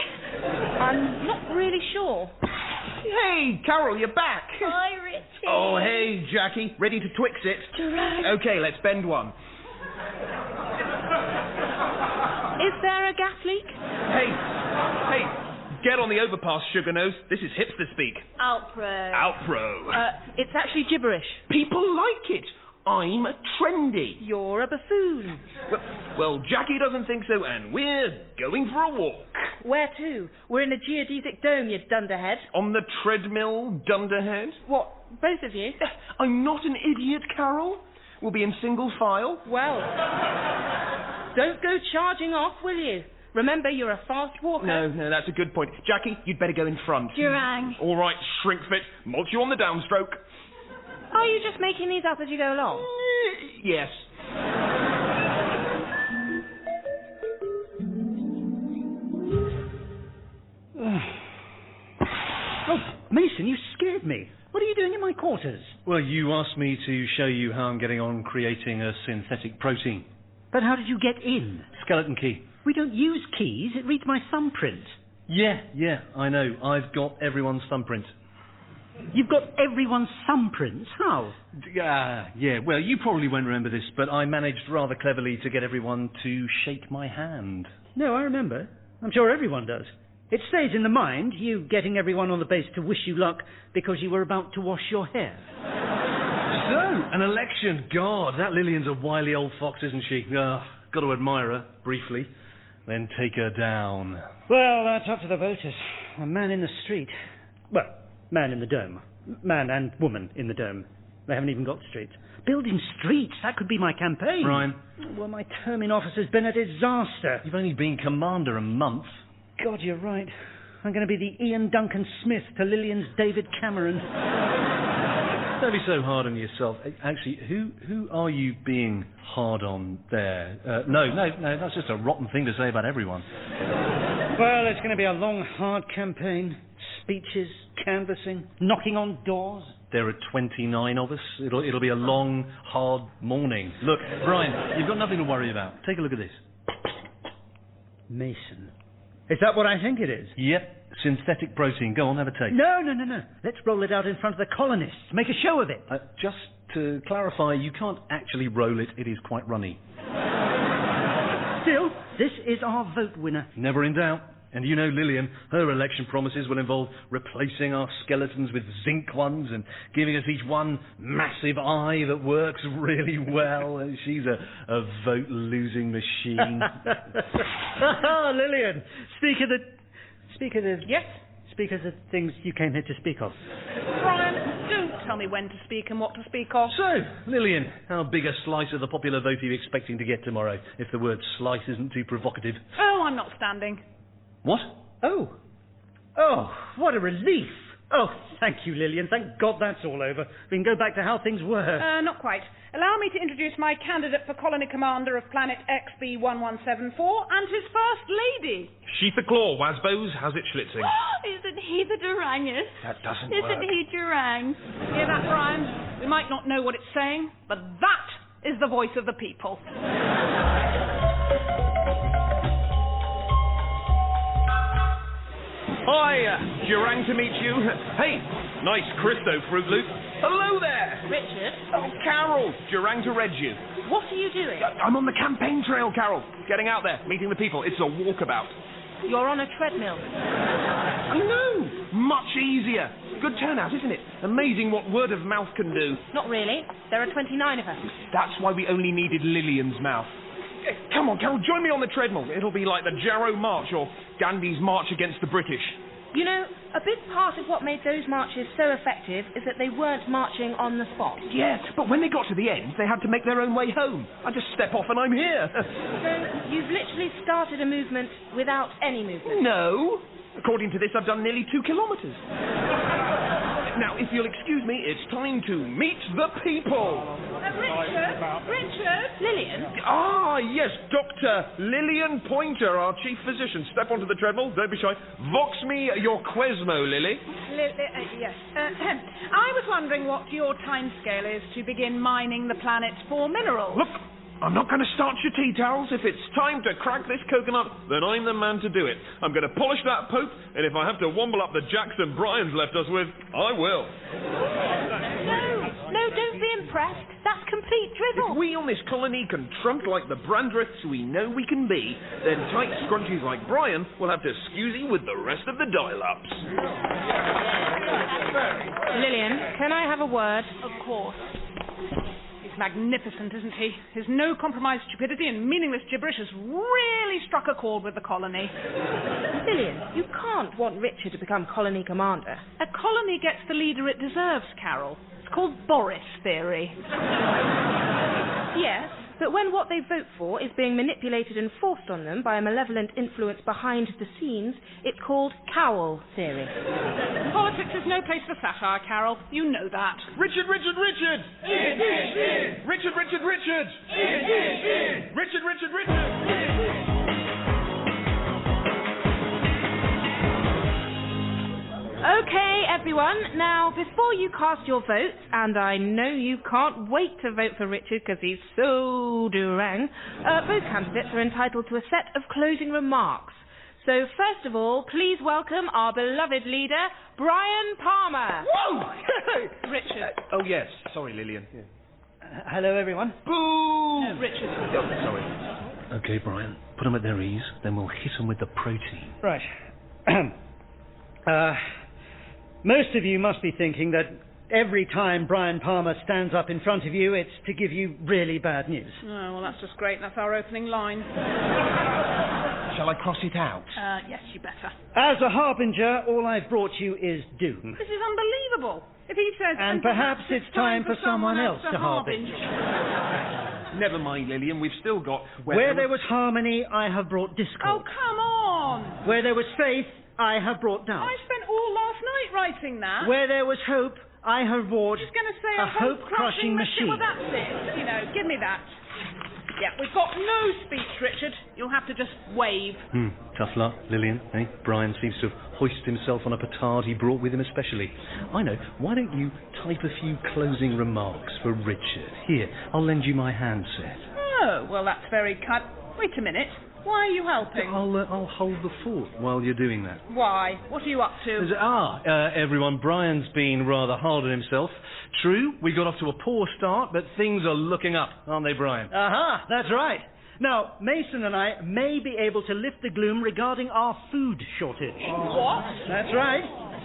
I'm not really sure. Hey, Carol, you're back. Hi, Richard. Oh, hey, Jackie. Ready to Twix it? Durang. Okay, let's bend one. Is there a gas leak? Hey, get on the overpass, sugar nose. This is hipster speak. Outpro. Outpro. It's actually gibberish. People like it. I'm trendy. You're a buffoon. Well, Jackie doesn't think so, and we're going for a walk. Where to? We're in a geodesic dome, you dunderhead. On the treadmill, dunderhead? What, both of you? I'm not an idiot, Carol. We'll be in single file. Well, don't go charging off, will you? Remember, you're a fast walker. No, that's a good point. Jackie, you'd better go in front. Durang. All right, shrink fit. Mulch you on the downstroke. Are you just making these up as you go along? Yes. Oh, Mason, you scared me. What are you doing in my quarters? Well, you asked me to show you how I'm getting on creating a synthetic protein. But how did you get in? Skeleton key. We don't use keys. It reads my thumbprint. Yeah, I know. I've got everyone's thumbprint. You've got everyone's thumbprints? How? Yeah. Well, you probably won't remember this, but I managed rather cleverly to get everyone to shake my hand. No, I remember. I'm sure everyone does. It stays in the mind, you getting everyone on the base to wish you luck because you were about to wash your hair. So, an election. God, that Lillian's a wily old fox, isn't she? Got to admire her, briefly, then take her down. Well, that's up to the voters. A man in the street. Well, man in the dome. Man and woman in the dome. They haven't even got streets. Building streets, that could be my campaign. Brian. Well, my term in office has been a disaster. You've only been commander a month. God, you're right. I'm going to be the Ian Duncan Smith to Lillian's David Cameron. Don't be so hard on yourself. Actually, who are you being hard on there? No, that's just a rotten thing to say about everyone. Well, it's going to be a long, hard campaign. Speeches, canvassing, knocking on doors. There are 29 of us. It'll be a long, hard morning. Look, Brian, you've got nothing to worry about. Take a look at this. Mason. Is that what I think it is? Yep. Synthetic protein. Go on, have a taste. No. Let's roll it out in front of the colonists. Make a show of it. Just to clarify, you can't actually roll it. It is quite runny. Still, this is our vote winner. Never in doubt. And you know Lillian, her election promises will involve replacing our skeletons with zinc ones and giving us each one massive eye that works really well. She's a vote-losing machine. Lillian, speak of the Yes? Speak of the things you came here to speak of. Brian, don't tell me when to speak and what to speak of. So, Lillian, how big a slice of the popular vote are you expecting to get tomorrow, if the word slice isn't too provocative? Oh, I'm not standing. What? Oh, what a relief. Oh, thank you, Lillian. Thank God that's all over. We can go back to how things were. Not quite. Allow me to introduce my candidate for colony commander of planet XB1174 and his first lady. Sheath the claw, Wasbos. How's it schlitzing? Isn't he the Durangus? That doesn't Isn't work. he Durang? Hear that, Brian? We might not know what it's saying, but that is the voice of the people. Hi, Durang to meet you. Hey, nice Christo Fruit Loop. Hello there. Richard? Oh, Carol, Durang to read you. What are you doing? I'm on the campaign trail, Carol. Getting out there, meeting the people. It's a walkabout. You're on a treadmill. I know. Much easier. Good turnout, isn't it? Amazing what word of mouth can do. Not really. There are 29 of us. That's why we only needed Lillian's mouth. Come on, Carol, join me on the treadmill. It'll be like the Jarrow March or Gandhi's March against the British. You know, a big part of what made those marches so effective is that they weren't marching on the spot. Yeah, but when they got to the end, they had to make their own way home. I just step off and I'm here. So you've literally started a movement without any movement? No. According to this, I've done nearly 2 kilometres. Now, if you'll excuse me, it's time to meet the people. Richard? Lillian? Ah, yes, Dr. Lillian Pointer, our Chief Physician. Step onto the treadmill, don't be shy. Vox me your quesmo, Lily. Yes. I was wondering what your timescale is to begin mining the planet for minerals. Look, I'm not going to starch your tea towels. If it's time to crack this coconut, then I'm the man to do it. I'm going to polish that Pope, and if I have to womble up the Jackson Brian's left us with, I will. No, don't be impressed. That's complete drivel. If we on this colony can trunk like the Brandreths we know we can be, then tight scrunchies like Brian will have to scusi with the rest of the dial-ups. Lillian, can I have a word? Of course. He's magnificent, isn't he? His no-compromise stupidity and meaningless gibberish has really struck a chord with the colony. Lillian, you can't want Richard to become colony commander. A colony gets the leader it deserves, Carol. It's called Boris theory. Yes, but when what they vote for is being manipulated and forced on them by a malevolent influence behind the scenes, it's called cowl theory. Politics is no place for satire, Carol. You know that. Richard! In! Richard! In! Richard! Okay, everyone. Now, before you cast your votes, and I know you can't wait to vote for Richard because he's so Durang, both candidates are entitled to a set of closing remarks. So, first of all, please welcome our beloved leader, Brian Palmer. Whoa! Richard. Oh, yes. Sorry, Lillian. Yeah. Hello, everyone. Boo! Richard. Oh, sorry. Okay, Brian, put them at their ease, then we'll hit them with the protein. Right. Most of you must be thinking that every time Brian Palmer stands up in front of you, it's to give you really bad news. Oh, well, that's just great. That's our opening line. Shall I cross it out? Yes, you better. As a harbinger, all I've brought you is doom. This is unbelievable. If he says... And perhaps it's time for someone else to harbinge. Never mind, Lillian. We've still got... Where there was harmony, I have brought discord. Oh, come on! Where there was faith, I have brought doubt. I spent all last night writing that. Where there was hope, I have brought Just going to say a hope-crushing machine. Well, that's it. You know, give me that. Yeah, we've got no speech, Richard. You'll have to just wave. Tough luck, Lillian, eh? Brian seems to have hoisted himself on a petard he brought with him especially. I know. Why don't you type a few closing remarks for Richard? Here, I'll lend you my handset. Oh, well, that's very kind. Wait a minute. Why are you helping? I'll hold the fort while you're doing that. Why? What are you up to? Everyone, Brian's been rather hard on himself. True, we got off to a poor start, but things are looking up, aren't they, Brian? Aha, that's right. Now, Mason and I may be able to lift the gloom regarding our food shortage. What? That's right.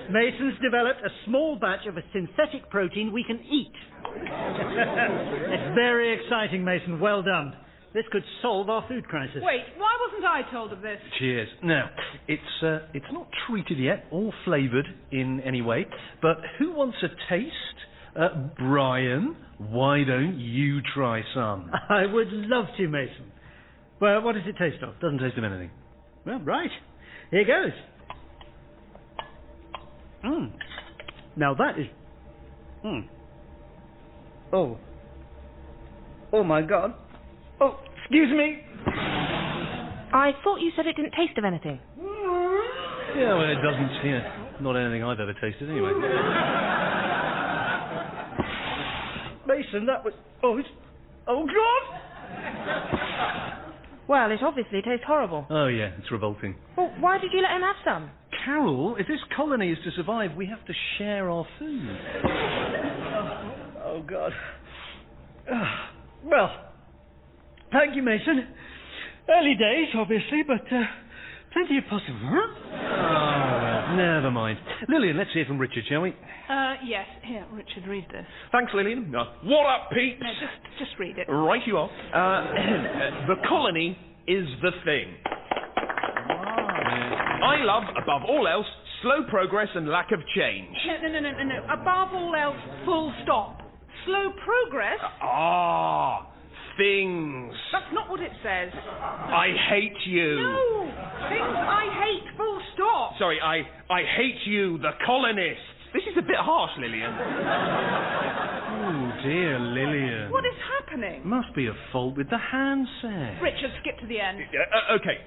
Mason's developed a small batch of a synthetic protein we can eat. It's very exciting, Mason. Well done. This could solve our food crisis. Wait, why wasn't I told of this? Cheers. Now, it's not treated yet or flavoured in any way, but who wants a taste? Brian, why don't you try some? I would love to, Mason. Well, what does it taste of? Doesn't taste of anything. Well, right. Here goes. Now that is... Oh. Oh, my God. Oh, excuse me. I thought you said it didn't taste of anything. Yeah, well, it doesn't. Yeah, not anything I've ever tasted anyway. Mason, that was... Oh, God! Well, it obviously tastes horrible. Oh, yeah, it's revolting. Well, why did you let him have some? Carol, if this colony is to survive, we have to share our food. Oh, God. Well, thank you, Mason. Early days, obviously, but plenty of possible, huh? Oh, never mind. Lillian, let's hear from Richard, shall we? Yes. Here, Richard, read this. Thanks, Lillian. What up, Pete? No, just read it. Right you are. The colony is the thing. I love, above all else, slow progress and lack of change. No. Above all else, full stop. Slow progress? Things. That's not what it says. I hate you. No! Things I hate, full stop. Sorry, I hate you, the colonists. This is a bit harsh, Lillian. Oh, dear, Lillian. What is happening? Must be a fault with the handset. Richard, skip to the end. Okay.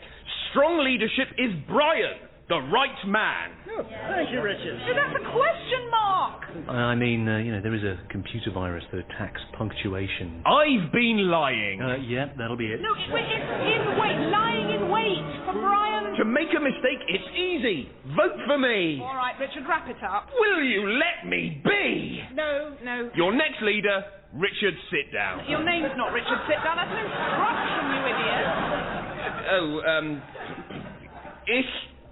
Strong leadership is Brian, the right man. Oh, thank you, Richard. No, that's a question mark. I mean, there is a computer virus that attacks punctuation. I've been lying. Yeah, that'll be it. No, it's in wait, lying in wait for Brian. To make a mistake, it's easy. Vote for me. All right, Richard, wrap it up. Will you let me be? No. Your next leader, Richard, sit down. Your name's not Richard, sit down. That's an instruction, you idiot. Ich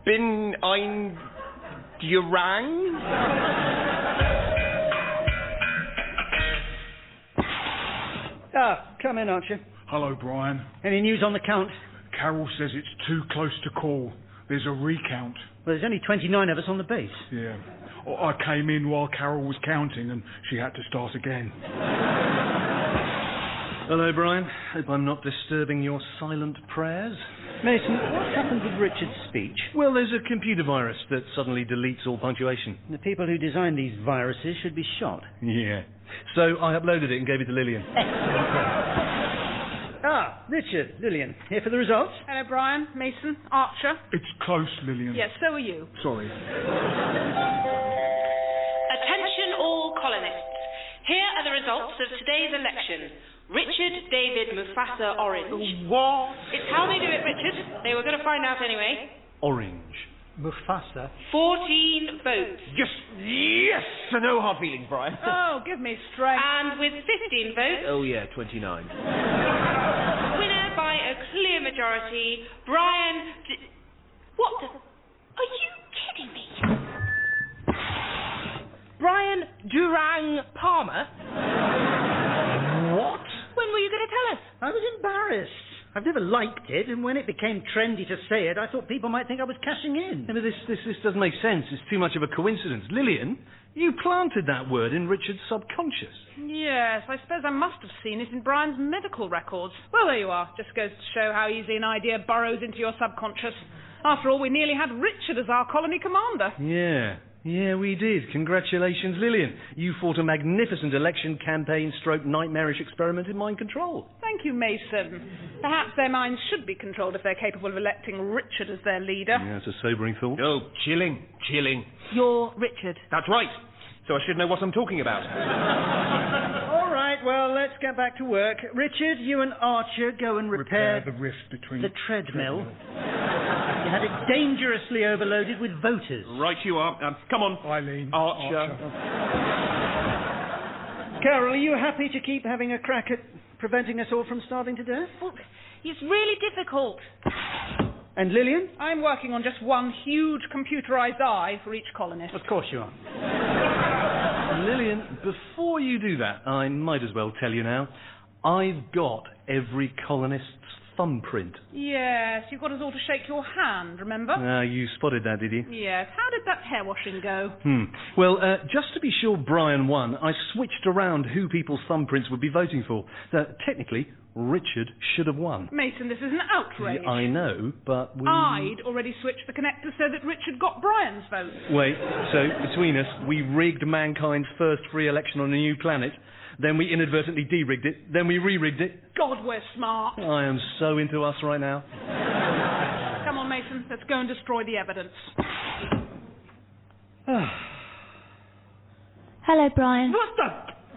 bin ein Durang? Come in, Archer. Hello, Brian. Any news on the count? Carol says it's too close to call. There's a recount. Well, there's only 29 of us on the base. Yeah. I came in while Carol was counting and she had to start again. Hello, Brian. Hope I'm not disturbing your silent prayers. Mason, what happened with Richard's speech? Well, there's a computer virus that suddenly deletes all punctuation. The people who designed these viruses should be shot. Yeah. So I uploaded it and gave it to Lillian. Richard, Lillian, here for the results? Hello, Brian, Mason, Archer. It's close, Lillian. Yes, so are you. Sorry. Attention all colonists. Here are the results of today's election. Richard David Mufasa Orange. What? It's how they do it, Richard. They were going to find out anyway. Orange. Mufasa. 14 votes. Yes! No hard feelings, Brian. Oh, give me strength. And with 15 votes... Oh, yeah, 29. Winner by a clear majority, Brian... What the... Are you kidding me? Brian Durang Palmer? What? When were you going to tell us? I was embarrassed. I've never liked it, and when it became trendy to say it, I thought people might think I was cashing in. Yeah, but this doesn't make sense. It's too much of a coincidence. Lillian, you planted that word in Richard's subconscious. Yes, I suppose I must have seen it in Brian's medical records. Well, there you are. Just goes to show how easily an idea burrows into your subconscious. After all, we nearly had Richard as our colony commander. Yeah, we did. Congratulations, Lillian. You fought a magnificent election campaign stroke nightmarish experiment in mind control. Thank you, Mason. Perhaps their minds should be controlled if they're capable of electing Richard as their leader. Yeah, it's a sobering thought. Oh, chilling. You're Richard. That's right. So I should know what I'm talking about. All right, well, let's get back to work. Richard, you and Archer go and repair the rift between the treadmill. You had it dangerously overloaded with voters. Right you are. Come on. Eileen. Archer. Carol, are you happy to keep having a crack at preventing us all from starving to death? Well, it's really difficult. And Lillian? I'm working on just one huge computerized eye for each colonist. Of course you are. Lillian, before you do that, I might as well tell you now, I've got every colonist's thumbprint. Yes, you got us all to shake your hand, remember? You spotted that, did you? Yes. How did that hair washing go? Well, just to be sure Brian won, I switched around who people's thumbprints would be voting for. Technically, Richard should have won. Mason, this is an outrage. I know, but we... I'd already switched the connector so that Richard got Brian's vote. Wait, so between us, we rigged mankind's first free election on a new planet, then we inadvertently de-rigged it, then we re-rigged it. God, we're smart. I am so into us right now. Come on, Mason, let's go and destroy the evidence. Hello, Brian. What the...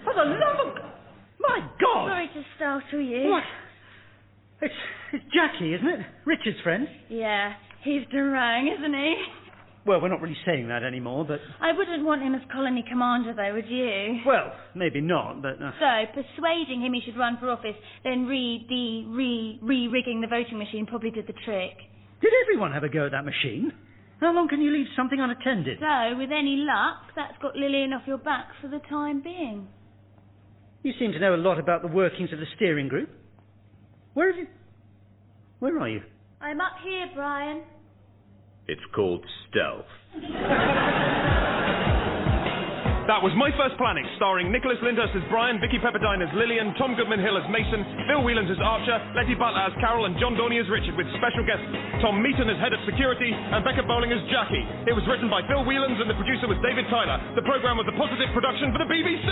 For the love of... My God! Sorry to startle you. What? It's Jackie, isn't it? Richard's friend. Yeah, he's Durang, isn't he? Well, we're not really saying that anymore, but... I wouldn't want him as colony commander, though, would you? Well, maybe not, but... So, persuading him he should run for office, then re-rigging the voting machine probably did the trick. Did everyone have a go at that machine? How long can you leave something unattended? So, with any luck, that's got Lillian off your back for the time being. You seem to know a lot about the workings of the steering group. Where are you? I'm up here, Brian. It's called stealth. That was My First Planet, starring Nicholas Lyndhurst as Brian, Vicki Pepperdine as Lillian, Tom Goodman-Hill as Mason, Phil Whelans as Archer, Letty Butler as Carol, and John Dorney as Richard, with special guests Tom Meaton as Head of Security and Becca Bowling as Jackie. It was written by Phil Whelans and the producer was David Tyler. The programme was a positive production for the BBC.